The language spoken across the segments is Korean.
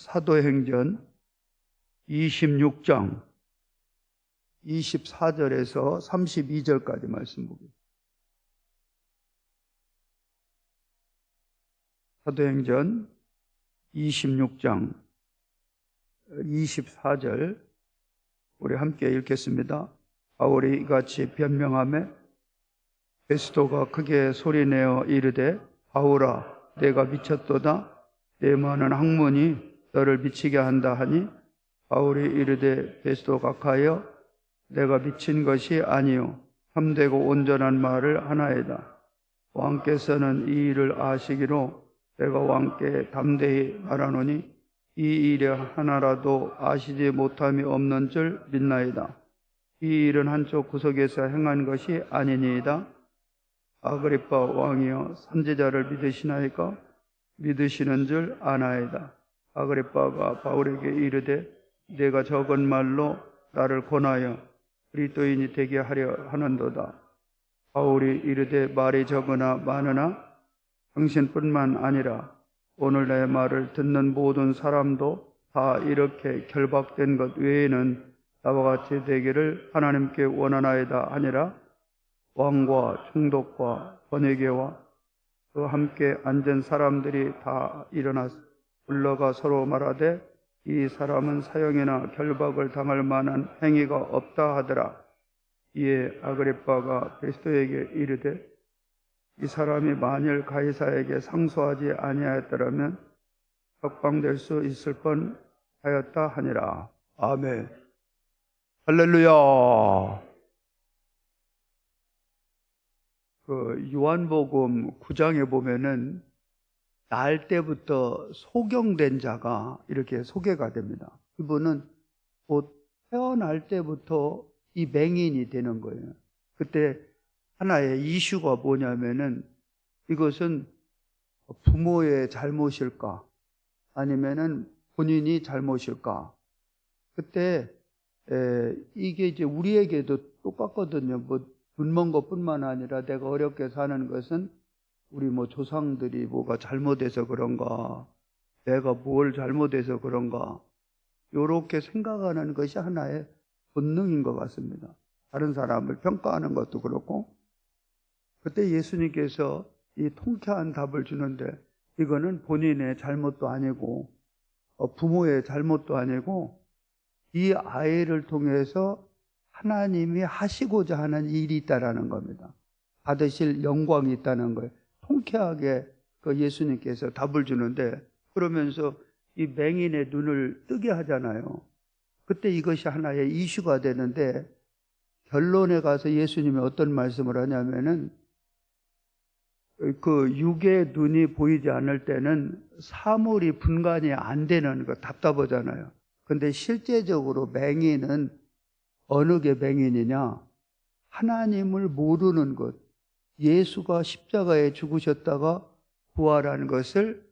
사도행전 26장 24절에서 32절까지 말씀 보겠습니다. 사도행전 26장 24절 우리 함께 읽겠습니다. 바울이 이같이 변명하며 베스도가 크게 소리내어 이르되 바울아 내가 미쳤도다. 내 많은 학문이 너를 미치게 한다 하니 바울이 이르되 베스도 각하여 내가 미친 것이 아니요 참되고 온전한 말을 하나이다. 왕께서는 이 일을 아시기로 내가 왕께 담대히 말하노니 이 일에 하나라도 아시지 못함이 없는 줄 믿나이다. 이 일은 한쪽 구석에서 행한 것이 아니니이다. 아그리빠 왕이여 선지자를 믿으시나이까? 믿으시는 줄 아나이다. 아그리빠가 바울에게 이르되 내가 적은 말로 나를 권하여 그리스도인이 되게 하려 하는도다. 바울이 이르되 말이 적으나 많으나 당신뿐만 아니라 오늘 내 말을 듣는 모든 사람도 다 이렇게 결박된 것 외에는 나와 같이 되기를 하나님께 원하나이다 하니라. 왕과 총독과 번외계와 그 함께 앉은 사람들이 다 일어나서 불러가 서로 말하되 이 사람은 사형이나 결박을 당할 만한 행위가 없다 하더라. 이에 아그리빠가 베스도에게 이르되 이 사람이 만일 가이사에게 상소하지 아니하였더라면 석방될 수 있을 뻔하였다 하니라. 아멘. 할렐루야. 요한복음 9장에 보면은 날 때부터 소경된 자가 이렇게 소개가 됩니다. 그분은 곧 태어날 때부터 이 맹인이 되는 거예요. 그때 하나의 이슈가 뭐냐면은 이것은 부모의 잘못일까? 아니면은 본인이 잘못일까? 그때 이게 이제 우리에게도 똑같거든요. 눈 먼 것뿐만 아니라 내가 어렵게 사는 것은 우리 조상들이 뭐가 잘못해서 그런가, 내가 뭘 잘못해서 그런가, 요렇게 생각하는 것이 하나의 본능인 것 같습니다. 다른 사람을 평가하는 것도 그렇고. 그때 예수님께서 이 통쾌한 답을 주는데 이거는 본인의 잘못도 아니고 부모의 잘못도 아니고 이 아이를 통해서 하나님이 하시고자 하는 일이 있다라는 겁니다. 받으실 영광이 있다는 거예요. 통쾌하게 예수님께서 답을 주는데 그러면서 이 맹인의 눈을 뜨게 하잖아요. 그때 이것이 하나의 이슈가 되는데 결론에 가서 예수님이 어떤 말씀을 하냐면은 육의 눈이 보이지 않을 때는 사물이 분간이 안 되는 거 답답하잖아요. 근데 실제적으로 맹인은 어느 게 맹인이냐? 하나님을 모르는 것. 예수가 십자가에 죽으셨다가 부활한 것을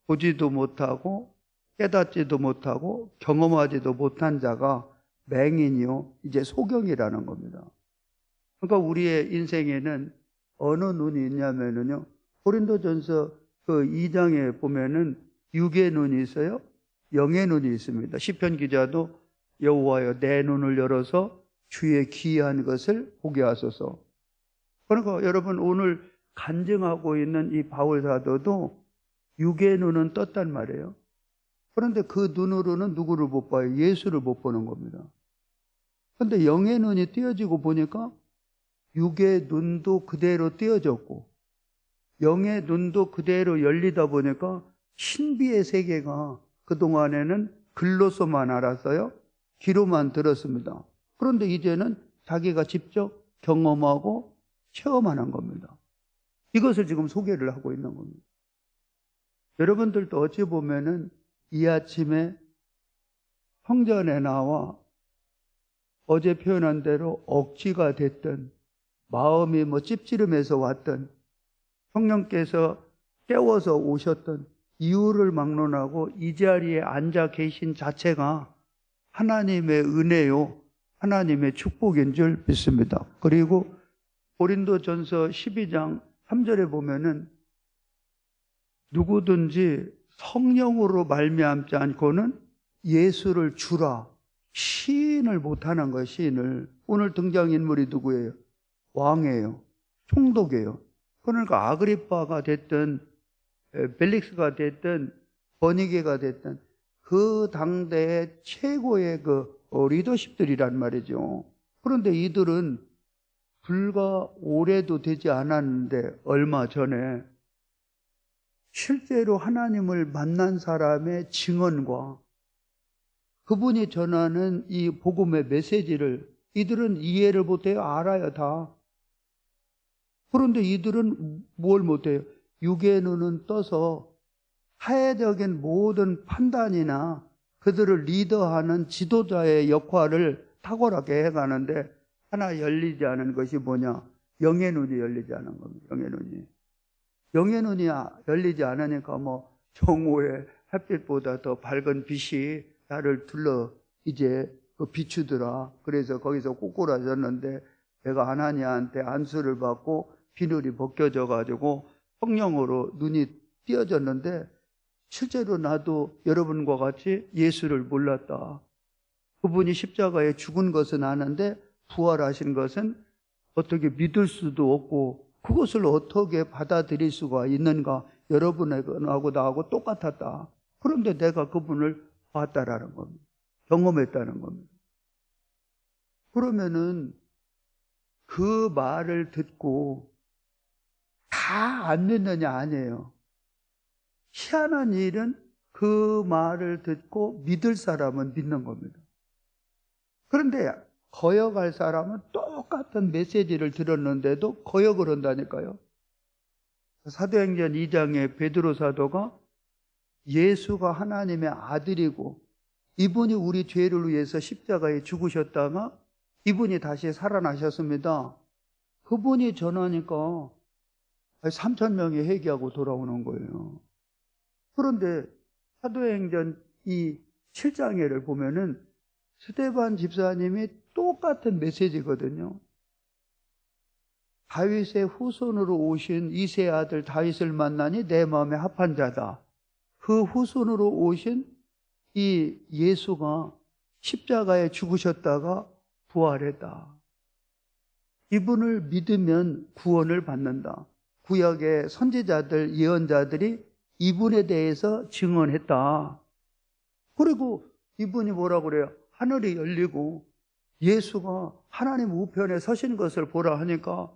보지도 못하고 깨닫지도 못하고 경험하지도 못한 자가 맹인이요. 이제 소경이라는 겁니다. 그러니까 우리의 인생에는 어느 눈이 있냐면요. 고린도전서 2장에 보면은 육의 눈이 있어요. 영의 눈이 있습니다. 시편 기자도 여호와여 내 눈을 열어서 주의 기이한 것을 보게 하소서. 그러니까 여러분 오늘 간증하고 있는 이 바울 사도도 육의 눈은 떴단 말이에요. 그런데 그 눈으로는 누구를 못 봐요? 예수를 못 보는 겁니다. 그런데 영의 눈이 띄어지고 보니까 육의 눈도 그대로 띄어졌고 영의 눈도 그대로 열리다 보니까 신비의 세계가 그동안에는 글로서만 알았어요. 귀로만 들었습니다. 그런데 이제는 자기가 직접 경험하고 체험하는 겁니다. 이것을 지금 소개를 하고 있는 겁니다. 여러분들도 어찌 보면은 이 아침에 성전에 나와 어제 표현한 대로 억지가 됐던 마음이 찝찝해서 왔던 성령께서 깨워서 오셨던 이유를 막론하고 이 자리에 앉아 계신 자체가 하나님의 은혜요, 하나님의 축복인 줄 믿습니다. 그리고 고린도전서 12장 3절에 보면은 누구든지 성령으로 말미암지 않고는 예수를 주라. 시인을 못하는 거예요. 시인을. 오늘 등장인물이 누구예요? 왕이에요. 총독이에요. 그러니까 아그리빠가 됐든 벨릭스가 됐든 버니게가 됐든 그 당대의 최고의 리더십들이란 말이죠. 그런데 이들은 불과 오래도 되지 않았는데 얼마 전에 실제로 하나님을 만난 사람의 증언과 그분이 전하는 이 복음의 메시지를 이들은 이해를 못해요. 알아요, 다. 그런데 이들은 뭘 못해요? 육의 눈은 떠서 사회적인 모든 판단이나 그들을 리더하는 지도자의 역할을 탁월하게 해가는데 하나 열리지 않은 것이 뭐냐? 영의 눈이 열리지 않은 겁니다. 영의 눈이. 영의 눈이 열리지 않으니까 정오의 햇빛보다 더 밝은 빛이 나를 둘러 이제 비추더라. 그래서 거기서 꼬꾸라졌는데 내가 하나님한테 안수를 받고 비늘이 벗겨져 가지고 성령으로 눈이 띄어졌는데 실제로 나도 여러분과 같이 예수를 몰랐다. 그분이 십자가에 죽은 것은 아는데 부활하신 것은 어떻게 믿을 수도 없고 그것을 어떻게 받아들일 수가 있는가. 여러분하고 나하고 똑같았다. 그런데 내가 그분을 봤다라는 겁니다. 경험했다는 겁니다. 그러면은 그 말을 듣고 다 안 믿느냐? 아니에요. 희한한 일은 그 말을 듣고 믿을 사람은 믿는 겁니다. 그런데 거역할 사람은 똑같은 메시지를 들었는데도 거역을 한다니까요. 사도행전 2장에 베드로 사도가 예수가 하나님의 아들이고 이분이 우리 죄를 위해서 십자가에 죽으셨다가 이분이 다시 살아나셨습니다. 그분이 전하니까 3,000명이 회개하고 돌아오는 거예요. 그런데 사도행전 이 7장에를 보면은 스데반 집사님이 똑같은 메시지거든요. 다윗의 후손으로 오신 이새의 아들 다윗을 만나니 내 마음에 합한 자다. 그 후손으로 오신 이 예수가 십자가에 죽으셨다가 부활했다. 이분을 믿으면 구원을 받는다. 구약의 선지자들, 예언자들이 이분에 대해서 증언했다. 그리고 이분이 뭐라고 그래요? 하늘이 열리고 예수가 하나님 우편에 서신 것을 보라 하니까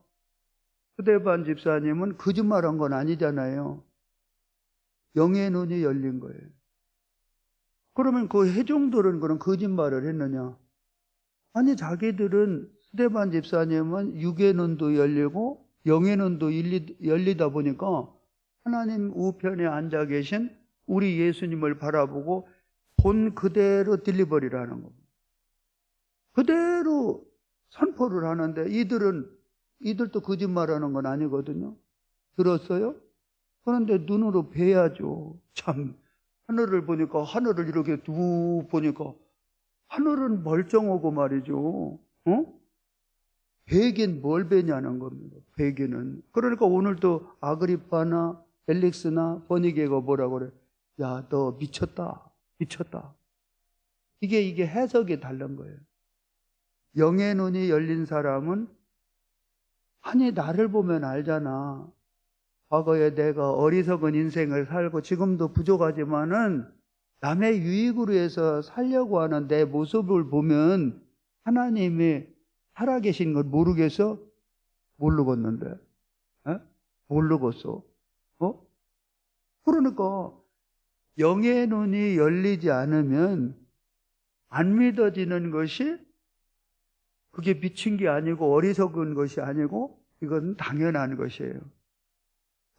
스데반 집사님은 거짓말한 건 아니잖아요. 영의 눈이 열린 거예요. 그러면 그 회중들은 그런 거짓말을 했느냐? 아니, 자기들은 스데반 집사님은 육의 눈도 열리고 영의 눈도 열리다 보니까 하나님 우편에 앉아 계신 우리 예수님을 바라보고 본 그대로 딜리버리를 하는 겁니다. 그대로 선포를 하는데 이들도 거짓말하는 건 아니거든요. 들었어요? 그런데 눈으로 뵈야죠. 참, 하늘을 보니까 하늘을 이렇게 두 보니까 하늘은 멀쩡하고 말이죠. 베긴 뭘 베냐는 겁니다. 베기는. 그러니까 오늘도 아그리빠나 벨릭스나 버니게가 뭐라고 그래? 야, 너 미쳤다. 미쳤다. 이게 해석이 다른 거예요. 영의 눈이 열린 사람은 아니, 나를 보면 알잖아. 과거에 내가 어리석은 인생을 살고 지금도 부족하지만은 남의 유익으로 해서 살려고 하는 내 모습을 보면 하나님이 살아계신 걸 모르겠어? 모르겠는데. 모르겠어. 그러니까 영의 눈이 열리지 않으면 안 믿어지는 것이 그게 미친 게 아니고 어리석은 것이 아니고 이건 당연한 것이에요.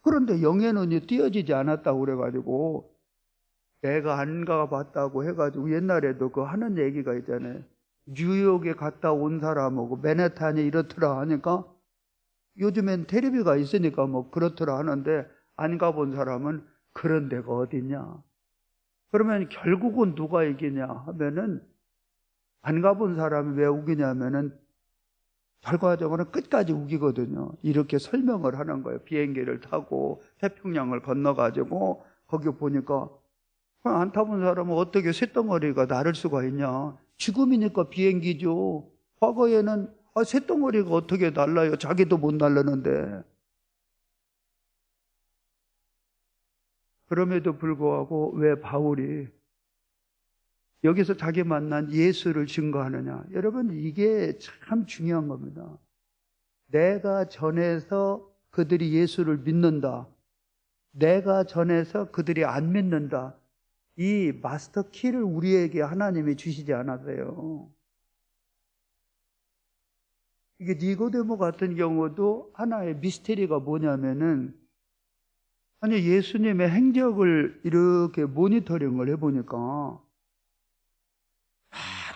그런데 영의 눈이 띄어지지 않았다고 그래가지고 내가 안 가봤다고 해가지고 옛날에도 그 하는 얘기가 있잖아요. 뉴욕에 갔다 온 사람하고 맨해튼이 이렇더라 하니까 요즘엔 텔레비가 있으니까 뭐 그렇더라 하는데 안 가본 사람은 그런 데가 어디냐. 그러면 결국은 누가 이기냐 하면은 안 가본 사람이 왜 우기냐면은 결과적으로는 끝까지 우기거든요. 이렇게 설명을 하는 거예요. 비행기를 타고 태평양을 건너가지고 거기 보니까 안 타본 사람은 어떻게 쇳덩어리가 나를 수가 있냐. 지금이니까 비행기죠. 과거에는 쇳덩어리가 어떻게 날라요. 자기도 못 날르는데. 그럼에도 불구하고 왜 바울이 여기서 자기 만난 예수를 증거하느냐. 여러분, 이게 참 중요한 겁니다. 내가 전해서 그들이 예수를 믿는다. 내가 전해서 그들이 안 믿는다. 이 마스터 키를 우리에게 하나님이 주시지 않았어요. 이게 니고데모 같은 경우도 하나의 미스테리가 뭐냐면은, 아니, 예수님의 행적을 이렇게 모니터링을 해보니까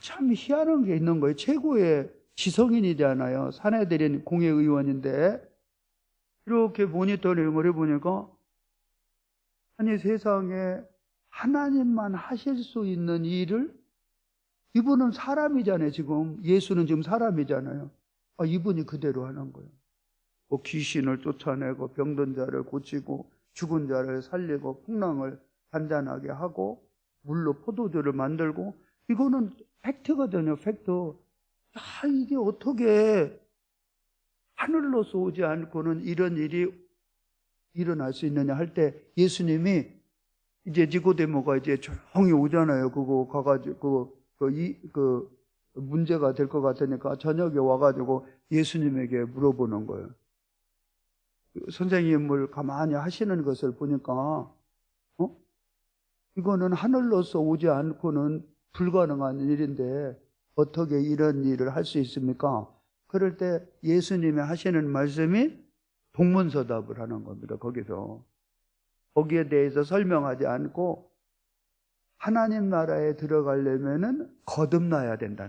참 희한한 게 있는 거예요. 최고의 지성인이잖아요. 사내들인 공회의원인데 이렇게 모니터링을 해보니까, 아니, 세상에 하나님만 하실 수 있는 일을, 이분은 사람이잖아요. 지금 예수는 지금 사람이잖아요. 이분이 그대로 하는 거예요. 뭐 귀신을 쫓아내고 병든 자를 고치고 죽은 자를 살리고 풍랑을 잔잔하게 하고 물로 포도주를 만들고, 이거는 팩트거든요. 팩트. 이게 어떻게 하늘로서 오지 않고는 이런 일이 일어날 수 있느냐 할 때, 예수님이 이제 니고데모가 이제 조용히 오잖아요. 그거 가가지고 그 문제가 될 것 같으니까 저녁에 와가지고 예수님에게 물어보는 거예요. 선생님을 가만히 하시는 것을 보니까 이거는 하늘로서 오지 않고는 불가능한 일인데 어떻게 이런 일을 할 수 있습니까? 그럴 때 예수님이 하시는 말씀이 동문서답을 하는 겁니다. 거기에 대해서 설명하지 않고, 하나님 나라에 들어가려면은 거듭나야 된다.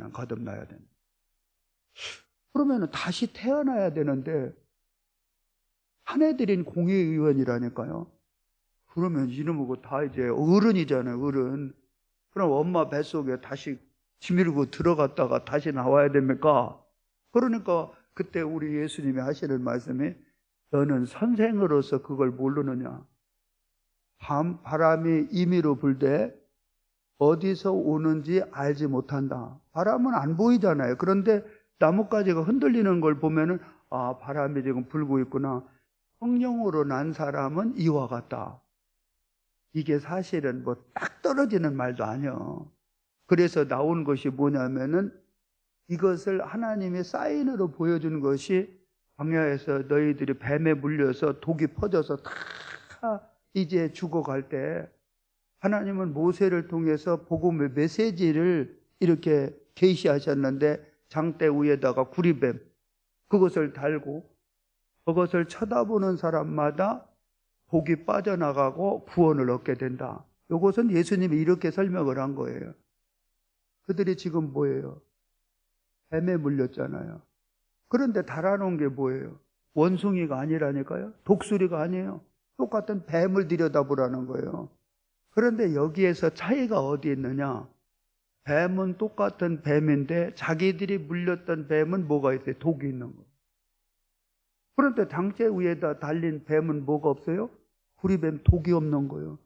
그러면은 다시 태어나야 되는데, 사내들인 공회의원이라니까요. 그러면 이놈하고 다 이제 어른이잖아요, 어른. 그럼 엄마 뱃속에 다시 지밀고 들어갔다가 다시 나와야 됩니까? 그러니까 그때 우리 예수님이 하시는 말씀이, 너는 선생으로서 그걸 모르느냐? 바람이 임의로 불되 어디서 오는지 알지 못한다. 바람은 안 보이잖아요. 그런데 나뭇가지가 흔들리는 걸 보면은, 바람이 지금 불고 있구나. 성령으로 난 사람은 이와 같다. 이게 사실은 뭐 딱 떨어지는 말도 아니요. 그래서 나온 것이 뭐냐면은, 이것을 하나님의 사인으로 보여준 것이, 광야에서 너희들이 뱀에 물려서 독이 퍼져서 다 이제 죽어갈 때, 하나님은 모세를 통해서 복음의 메시지를 이렇게 계시하셨는데, 장대 위에다가 구리뱀, 그것을 달고 그것을 쳐다보는 사람마다 복이 빠져나가고 구원을 얻게 된다. 이것은 예수님이 이렇게 설명을 한 거예요. 그들이 지금 뭐예요? 뱀에 물렸잖아요. 그런데 달아놓은 게 뭐예요? 원숭이가 아니라니까요. 독수리가 아니에요. 똑같은 뱀을 들여다보라는 거예요. 그런데 여기에서 차이가 어디 있느냐? 뱀은 똑같은 뱀인데 자기들이 물렸던 뱀은 뭐가 있어요? 독이 있는 거예요. 그런데 장대 위에다 달린 뱀은 뭐가 없어요? 구리뱀, 독이 없는 거예요.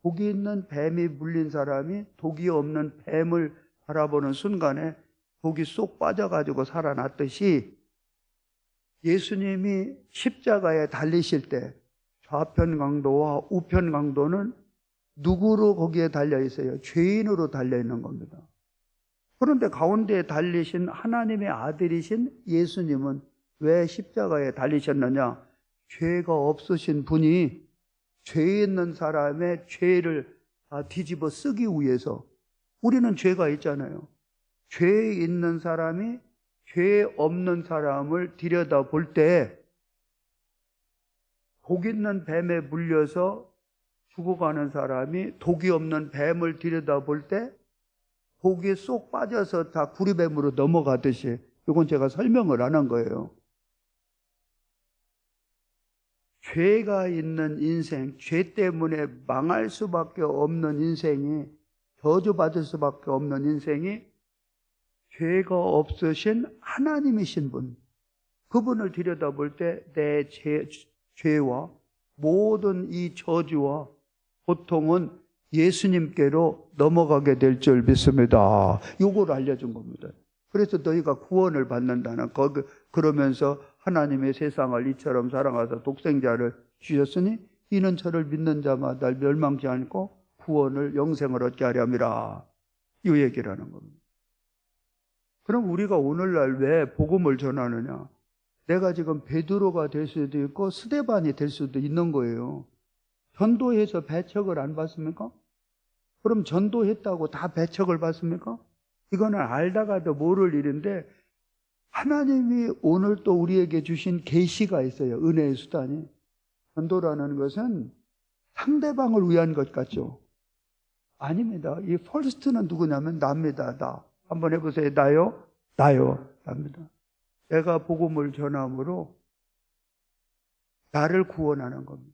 독이 있는 뱀이 물린 사람이 독이 없는 뱀을 바라보는 순간에 독이 쏙 빠져가지고 살아났듯이, 예수님이 십자가에 달리실 때 좌편 강도와 우편 강도는 누구로 거기에 달려 있어요? 죄인으로 달려 있는 겁니다. 그런데 가운데에 달리신 하나님의 아들이신 예수님은 왜 십자가에 달리셨느냐? 죄가 없으신 분이 죄 있는 사람의 죄를 다 뒤집어 쓰기 위해서. 우리는 죄가 있잖아요. 죄 있는 사람이 죄 없는 사람을 들여다볼 때, 독 있는 뱀에 물려서 죽어가는 사람이 독이 없는 뱀을 들여다볼 때 독이 쏙 빠져서 다 구리뱀으로 넘어가듯이, 이건 제가 설명을 안 한 거예요. 죄가 있는 인생, 죄 때문에 망할 수밖에 없는 인생이, 저주받을 수밖에 없는 인생이 죄가 없으신 하나님이신 분, 그분을 들여다볼 때 내 죄와 모든 이 저주와 보통은 예수님께로 넘어가게 될 줄 믿습니다. 요걸 알려준 겁니다. 그래서 너희가 구원을 받는다는 그러면서 하나님의 세상을 이처럼 사랑하사 독생자를 주셨으니 이는 저를 믿는 자마다 멸망치 않고 구원을 영생을 얻게 하려 함이라. 이 얘기를 하는 겁니다. 그럼 우리가 오늘날 왜 복음을 전하느냐? 내가 지금 베드로가 될 수도 있고 스데반이 될 수도 있는 거예요. 전도해서 배척을 안 받습니까? 그럼 전도했다고 다 배척을 받습니까? 이거는 알다가도 모를 일인데 하나님이 오늘 또 우리에게 주신 계시가 있어요. 은혜의 수단이. 전도라는 것은 상대방을 위한 것 같죠? 아닙니다. 이 퍼스트는 누구냐면 나입니다. 나. 한번 해보세요. 나요? 나요. 납니다. 내가 복음을 전함으로 나를 구원하는 겁니다.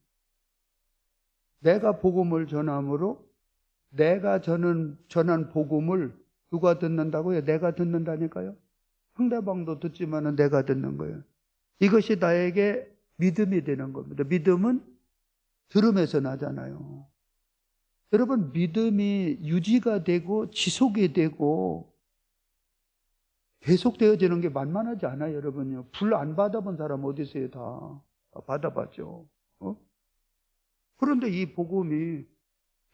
내가 복음을 전함으로 내가 전한 복음을 누가 듣는다고요? 내가 듣는다니까요. 상대방도 듣지만은 내가 듣는 거예요. 이것이 나에게 믿음이 되는 겁니다. 믿음은 들음에서 나잖아요. 여러분, 믿음이 유지가 되고 지속이 되고 계속되어지는 게 만만하지 않아요, 여러분요. 불 안 받아본 사람 어디 있어요? 다 받아봤죠. 그런데 이 복음이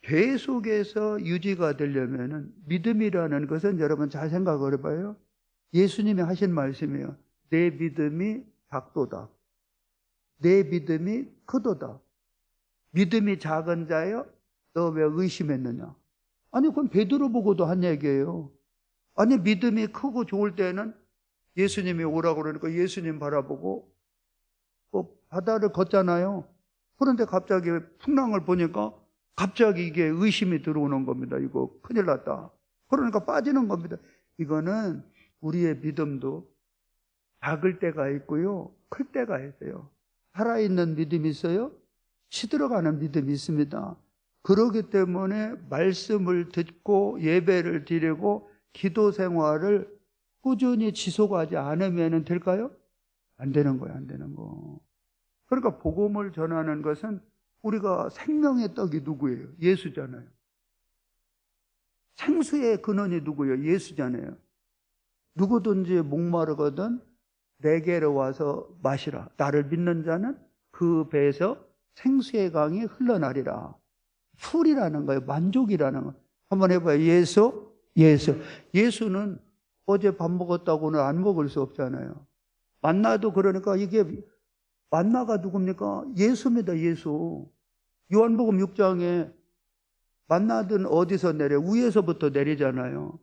계속해서 유지가 되려면은 믿음이라는 것은 여러분 잘 생각을 해봐요. 예수님이 하신 말씀이에요. 내 믿음이 작도다. 내 믿음이 크도다. 믿음이 작은 자여, 너 왜 의심했느냐? 아니, 그건 베드로 보고도 한 얘기예요. 아니, 믿음이 크고 좋을 때는 예수님이 오라고 그러니까 예수님 바라보고 바다를 걷잖아요. 그런데 갑자기 풍랑을 보니까 갑자기 이게 의심이 들어오는 겁니다. 이거 큰일 났다. 그러니까 빠지는 겁니다. 이거는 우리의 믿음도 작을 때가 있고요, 클 때가 있어요. 살아있는 믿음이 있어요, 시들어가는 믿음이 있습니다. 그렇기 때문에 말씀을 듣고 예배를 드리고 기도 생활을 꾸준히 지속하지 않으면 될까요? 안 되는 거예요, 안 되는 거. 그러니까 복음을 전하는 것은 우리가 생명의 떡이 누구예요? 예수잖아요. 생수의 근원이 누구예요? 예수잖아요. 누구든지 목마르거든 내게로 와서 마시라. 나를 믿는 자는 그 배에서 생수의 강이 흘러나리라. 풀이라는 거예요. 만족이라는 거. 한번 해봐요. 예수. 예수는 어제 밥 먹었다고는 안 먹을 수 없잖아요. 만나도 그러니까 이게 만나가 누굽니까? 예수입니다. 예수. 요한복음 6장에 만나든 어디서 내려? 위에서부터 내리잖아요.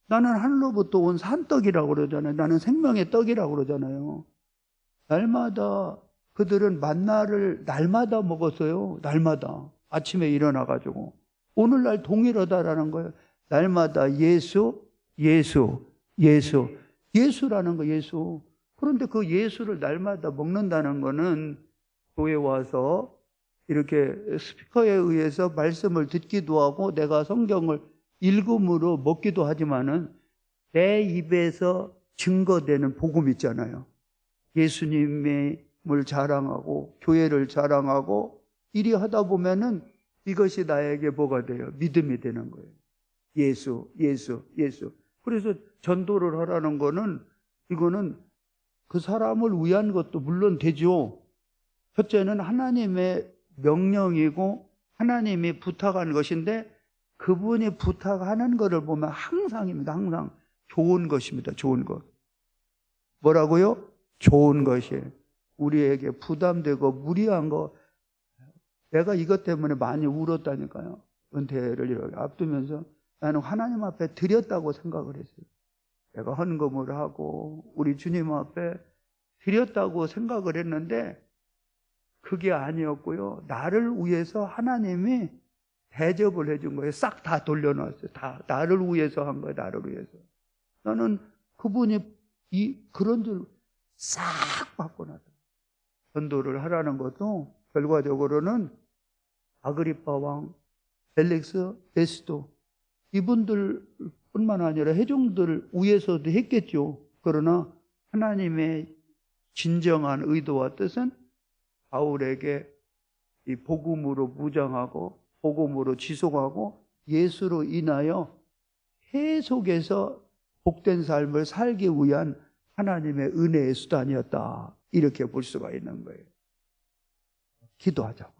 나는 하늘로부터 온 산떡이라고 그러잖아요. 나는 생명의 떡이라고 그러잖아요. 날마다 그들은 만나를 날마다 먹었어요. 날마다. 아침에 일어나가지고. 오늘날 동일하다라는 거예요. 날마다 예수라는 거, 예수. 그런데 그 예수를 날마다 먹는다는 거는 교회 와서 이렇게 스피커에 의해서 말씀을 듣기도 하고 내가 성경을 읽음으로 먹기도 하지만은 내 입에서 증거되는 복음 있잖아요. 예수님을 자랑하고 교회를 자랑하고 이리 하다 보면은 이것이 나에게 뭐가 돼요? 믿음이 되는 거예요. 예수. 그래서 전도를 하라는 거는 이거는 그 사람을 위한 것도 물론 되죠. 첫째는 하나님의 명령이고 하나님이 부탁한 것인데 그분이 부탁하는 것을 보면 항상입니다. 항상 좋은 것입니다. 좋은 것. 뭐라고요? 좋은 것이에요. 우리에게 부담되고 무리한 거. 내가 이것 때문에 많이 울었다니까요. 은퇴를 이렇게 앞두면서 나는 하나님 앞에 드렸다고 생각을 했어요. 내가 헌금을 하고 우리 주님 앞에 드렸다고 생각을 했는데 그게 아니었고요. 나를 위해서 하나님이 대접을 해준 거예요. 싹 다 돌려놨어요. 다 나를 위해서 한 거예요. 나를 위해서. 나는 그분이 그런 줄 싹 받고 나서 전도를 하라는 것도 결과적으로는 아그리파 왕, 벨릭스, 베스도 이분들 뿐만 아니라 회중들 위해서도 했겠죠. 그러나 하나님의 진정한 의도와 뜻은 바울에게 이 복음으로 무장하고 복음으로 지속하고 예수로 인하여 계속해서 복된 삶을 살기 위한 하나님의 은혜의 수단이었다. 이렇게 볼 수가 있는 거예요. 기도하자고.